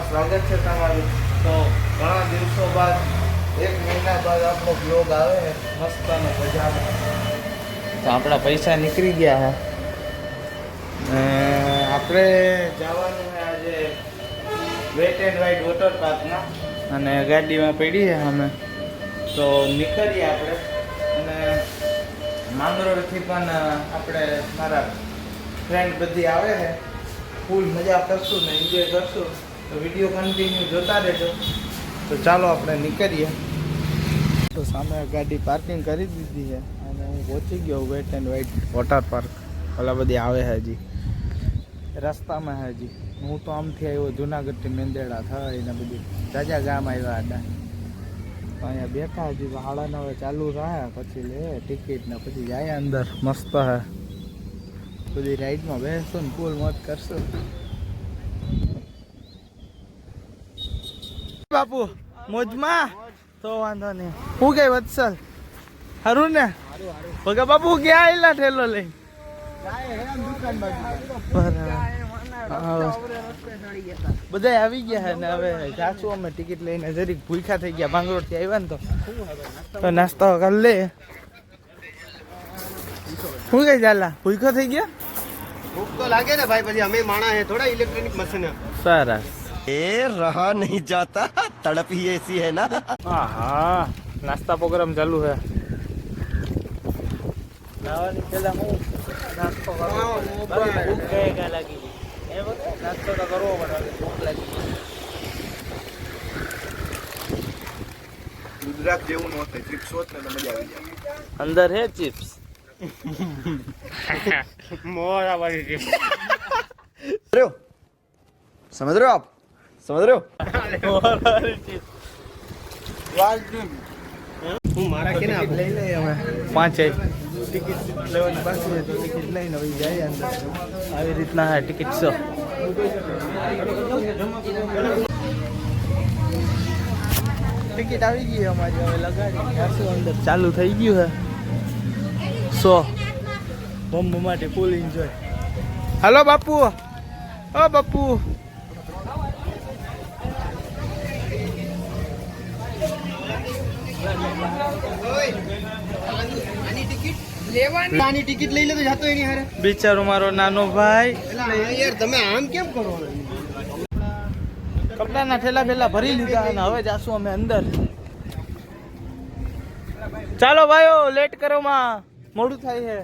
સ્વાગત છે તમારું. તો ઘણા દિવસો બાદ 1 મહિના બાદ આપણો બ્લોગ આવે છે મસ્ત અને મજામાં. તો આપણા પૈસા નીકળી ગયા છે. આપણે જવાનું છે આજે વેટ એન્ડ વાઇટ વોટર પાર્કમાં અને ગાડીમાં પડી છે અમે. તો નીકળીએ આપણે. અને માંગરોળથી પણ આપણે મારા ફ્રેન્ડ બધી આવે છે. ફૂલ મજા કરશું ને એન્જોય કરશું. તો વિડીયો કન્ટિન્યુ જોતા રહેજો. તો ચાલો આપણે નીકળીએ. તો સામે ગાડી પાર્કિંગ કરી દીધી છે અને હું પહોંચી ગયો wet and wild water park. ઓલા બધી આવે છે હજી રસ્તામાં છે હજી. હું તો આમથી આવ્યો જુનાગઢથી મેંદેડા થઈને બધી જાજા ગામ આવ્યા હતા. તો અહીંયા બેઠા હજી 9:30 ચાલુ રહ્યા પછી લે ટિકિટ ને પછી જાય અંદર. મસ્ત હે બધી રાઈડમાં બેસશું ને ફૂલ મોજ કરશું. બાપુ મોજમાં તો વાંધો નહીં. હું કઈ વત્સલ હારું ને ભગા બાપુ ક્યાં આવેલા ઠેલો લઈ બધા આવી ગયા ને હવે જાશું અમે ટિકિટ લઈને. જરીક ભૂખ્યા થઈ ગયા માંગરોળ થી આવ્યા ને તો નાસ્તો કરી લે. શું કઈ ચાલા ભૂખો થઈ ગયા? ભૂખ તો લાગે ને ભાઈ, પછી અમે માણા હે થોડા ઇલેક્ટ્રોનિક મશીન હે. સરસ. એ રહા નહીં જાતા, તડપ ही ऐसी है ना. હા નાસ્તા પ્રોગ્રામ ચાલુ છે. નાવાની પેલા હું નાસ્તો કરવો લાગી નાસ્તો તો કરવો પડે. ભૂખ લાગી. ગુજરાત જેવું ન હોય ચિપ્સ હોત ને તો મજા આવી જાય. અંદર હે ચિપ્સ મોરા વાળી ચિપ્સ. समझ रहे हो आप? समझ रहे हो? હું મારા કે ને લઈ લઈએ અમે 5 ટિકિટ લેવાની બાકી છે તો ટિકિટ લઈને હવે જાય અંદર. આવી રીતના હા ટિકિટ છે. ટિકિટ આવી ગઈ અમારી હવે લગાડી જાશું અંદર. ચાલુ થઈ ગયું છે 100 બોમ્બ માટે ફૂલ એન્જોય. હાલો બાપુ. ઓ બાપુ નાની ટિકિટ લઈ લે તો જાતો એની હારે. બિચારો મારો નાનો ભાઈ. યાર તમે આમ કેમ કરો? કપડાના ઠેલા ફેલા ભરી લીધા અને હવે જાશું અમે અંદર. ચાલો ભાઈઓ લેટ કરો માં મોડું થાય છે.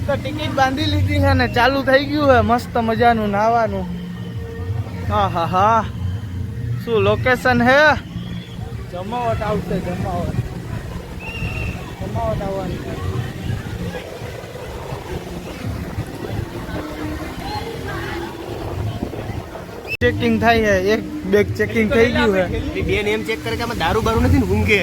તો ટિકિટ બાંધી લીધી છે ને ચાલુ થઈ ગયું છે મસ્ત મજાનું નાવાનું. હા હા હા શું લોકેશન હે. જમાવટ આવશે. જમાવટ આવવાની. ચેકિંગ થાય છે. એક બેગ ચેકિંગ થઈ ગયું છે. બેન એમ ચેક કરે કે આમાં દારૂ બારૂ નથી ને ઊંઘે.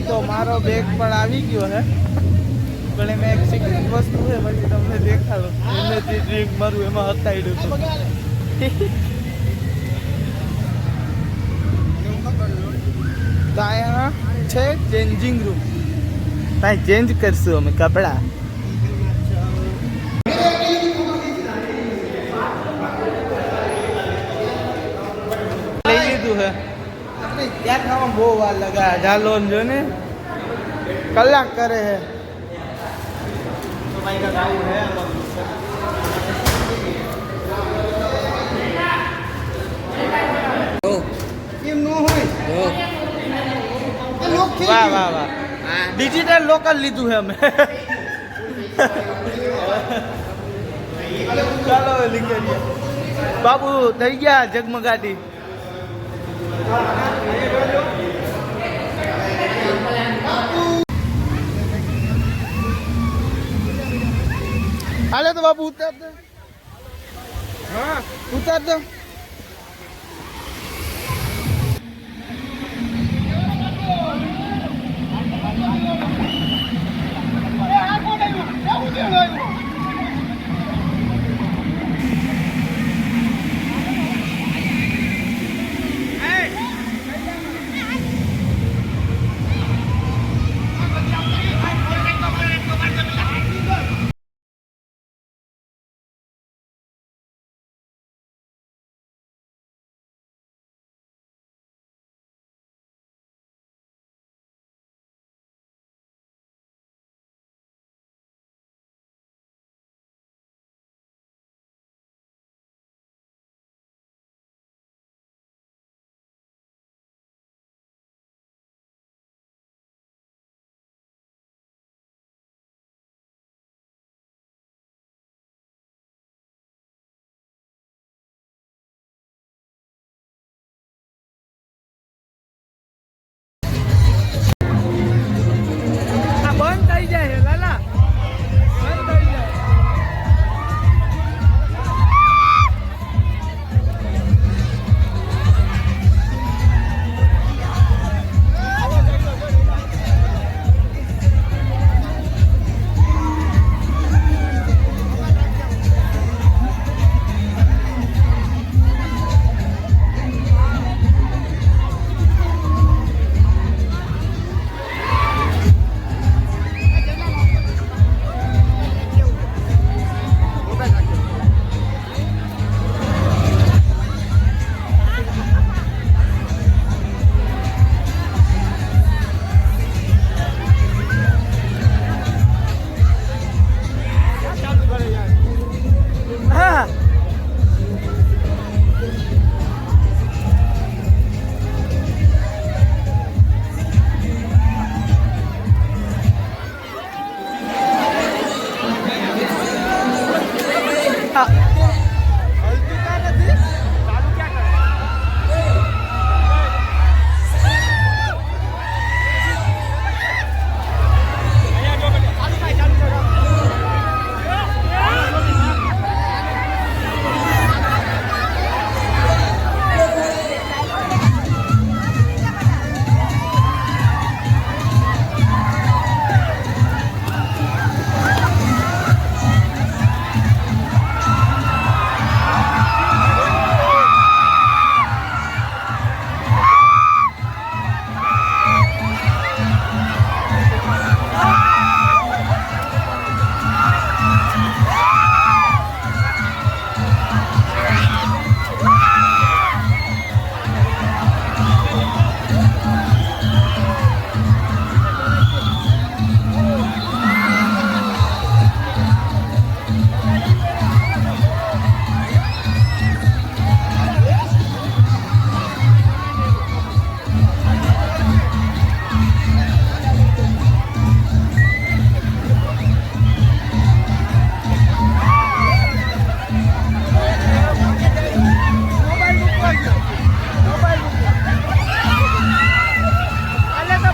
તો મારો બેગ પણ આવી ગયો છે પણ એમાં એક સિક્રેટ વસ્તુ છે પછી તમને દેખાડો. એને જે ડ્રિંક મારું એમાં હતાડ્યું હતું. તો અહીંયા છે ચેન્જિંગ રૂમ. ત્યાં ચેન્જ કરશું અમે કપડા. લઈ લીધું છે. ત્યાં ખાવામાં બહુ વાર લગા. ચાલો જો ને કલાક કરે છે. વાહ વાહ વાહ. ડિજિટલ લોકલ લીધું છે અમે. ચાલો નીકળીએ. બાબુ થઈ ગયા જગમગાટી. હાલે તો બાપુ ઉતાર દો. હા ઉતાર દો. Hey!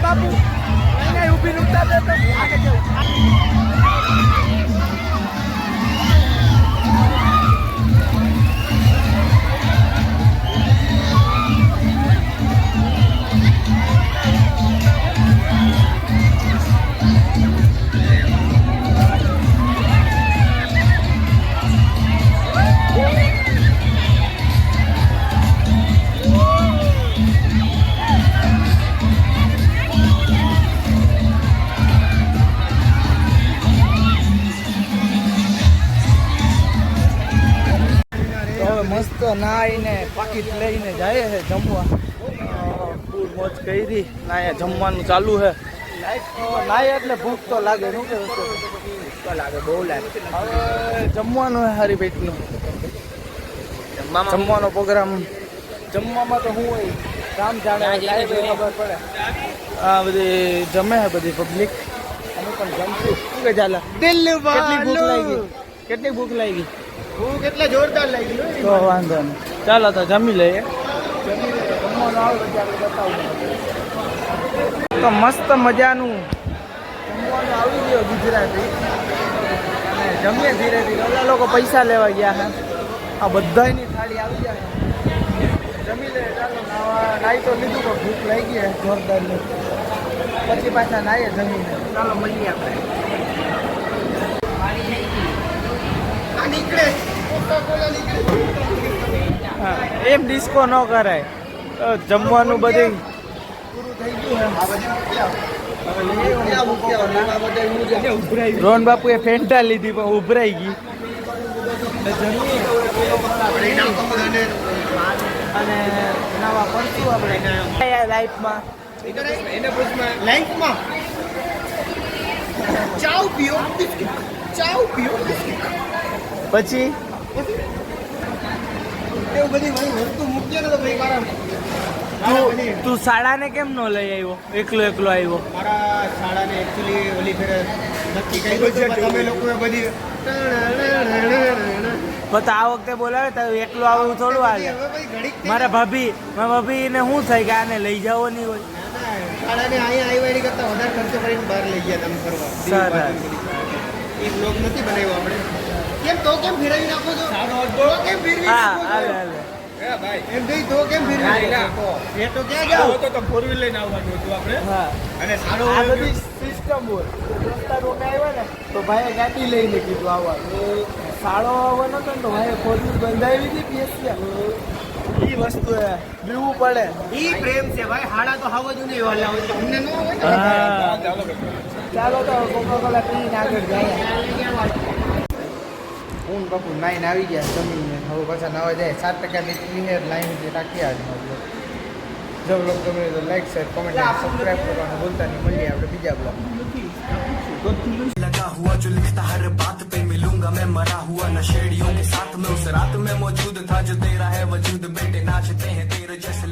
બાપુ એને ઊભી નૂતા દે તો આગે જવું. મસ્ત નાઈને પાકીટ લઈને જાય છે જમવા. ફૂલ મોજ કરી ના જમવાનું ચાલુ છે. નાય એટલે ભૂખ તો લાગે શું કે ભૂખ તો લાગે બહુ લાગે. હવે જમવાનું છે હારી પેટનું. જમવાનો પ્રોગ્રામ જમવામાં તો શું હોય કામ જાણે ખબર પડે. આ બધી જમે છે બધી પબ્લિક. અમે પણ જમશું શું કે ચાલે. કેટલી ભૂખ લાગી કેટલી ભૂખ લાગી ભૂખ એટલે જોરદાર લાગી તો વાંધો નહીં. ચાલો તો જમી લઈએ. જમવાનું આવે પછી આપણે બતાવું. તો મસ્ત મજાનું જમવાનું આવી ગયો ગુજરાતી. અને જમીએ ધીરે ધીરે. ઓલા લોકો પૈસા લેવા ગયા છે. આ બધાની થાળી આવી જાય. જમી લે ચાલો. નાઈ તો લીધું તો ભૂખ લાગી છે જોરદારની. પછી પાછા નાઈએ જમીને. ચાલો મળીએ આપણે. હા એમ ડિસ્કો ન કરાય. જમવાનું બધું પૂરું થઈ ગયું. રોહન બાપુએ ફેન્ટા લીધી પણ ઉભરાઈ ગઈ. અને નવા પડશું આપણે લાઈફમાં. લાઈફમાં ચાવ પીઓ ચાવ પીઓ પછી એવું બધી ભાઈ વસ્તુ મૂકીએ ને તો ભાઈ તું શાળાને કેમ ન લઈ આવ્યો? એકલો આવ્યો. મારા શાળાને એકચ્યુઅલી ઓલી ફેર નક્કી કર્યું છે તમે લોકોએ બધી પણ આ વખતે બોલાવે તો એકલો આવું થોડું આવે. મારા ભાભીને શું થાય કે આને લઈ જાઓ નહીં હોય. શાળાને અહીંયા આવી કરતા વધારે ખર્ચો કરીને બહાર લઈ ગયા તમે ફરવા. એક બ્લોગ નથી બનાવ્યો આપણે. કેમ ફેરવી નાખો છો? તો કેમ ફેરવી નાખો છો? ભાઈ એમ ભાઈ તો કેમ ફેરવી નાખો? એ તો ક્યાં જાવ તો 4 વ્હીલ લઈને આવવાનું હતું આપણે. હા અને સારો આ બધી સિસ્ટમ હોય. દોસ્તાર રોમે આવ્યા ને તો ભાઈએ ગાડી લઈને કીધું આવવાનું. શાળો આવવાનો હતો ને તો ભાઈએ 4 વ્હીલ બંધાવી હતી એ વસ્તુ પીવું પડે. ઈ પ્રેમ છે ભાઈ. હાડા તો હાવ જ નહીં વાલા હોય અમને ન હોય. ચાલો તો કોકા-કોલા પીને આગળ જાય. હું બાપુ નાઈને આવી ગયા જમીને. હવે પાછા નવા જાય. 7% ક્લિયર લાઈન જે રાખી આજનો બ્લોગ. જો બ્લોગ ગમે તો લાઈક શેર કોમેન્ટ અને સબસ્ક્રાઈબ કરવાનું ભૂલતા નહીં. મળીએ આપણે બીજા બ્લોગ. लगा हुआ जो लिखता हर बात पे मिलूंगा मैं मरा हुआ नशेड़ियों के साथ में उस रात में मौजूद था जो तेरा है वजूद बेटे नाचते हैं तेरे जैसे